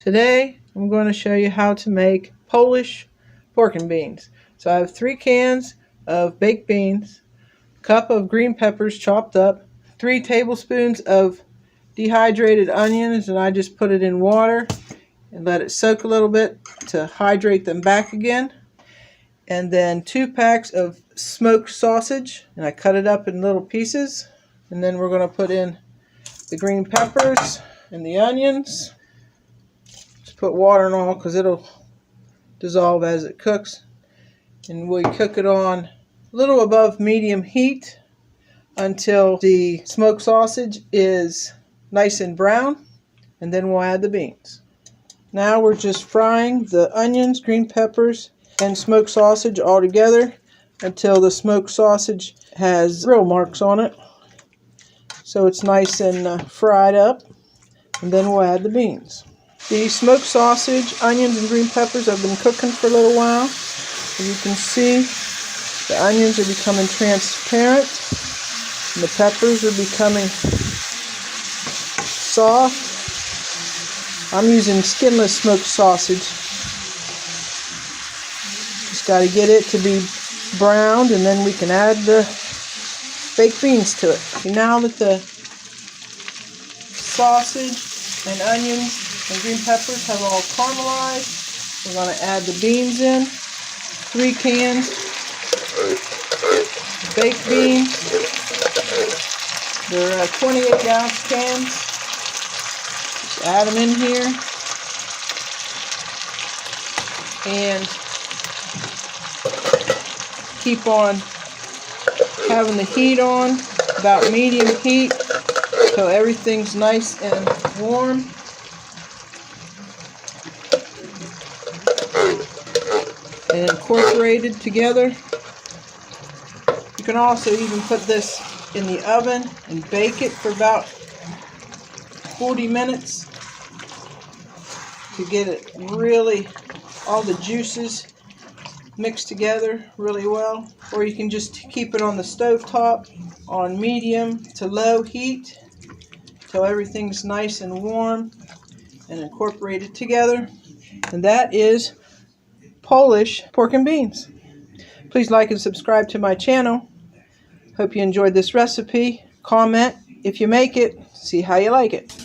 Today I'm going to show you how to make Polish pork and beans. So I have 3 cans of baked beans, a cup of green peppers chopped up, 3 tablespoons of dehydrated onions, and I just put it in water and let it soak a little bit to hydrate them back again. And then 2 packs of smoked sausage, and I cut it up in little pieces. And then we're going to put in the green peppers and the onions. Just put water in all because it'll dissolve as it cooks. And we cook it on a little above medium heat until the smoked sausage is nice and brown, and then we'll add the beans. Now we're just frying the onions, green peppers, and smoked sausage all together until the smoked sausage has grill marks on it, so it's nice and fried up, and then we'll add the beans. The smoked sausage, onions, and green peppers have been cooking for a little while. As you can see, the onions are becoming transparent, and the peppers are becoming soft. I'm using skinless smoked sausage. Just got to get it to be browned, and then we can add the baked beans to it. Now that the sausage and onions and green peppers have all caramelized, we're going to add the beans in. 3 cans baked beans. They're 28-ounce cans. Just add them in here. And keep on having the heat on, about medium heat, so everything's nice and warm. And incorporated together. You can also even put this in the oven and bake it for about 40 minutes to get it really, all the juices mixed together really well. Or you can just keep it on the stove top on medium to low heat till everything's nice and warm and incorporated together. And that is Polish pork and beans. Please like and subscribe to my channel. Hope you enjoyed this recipe. Comment if you make it. See how you like it.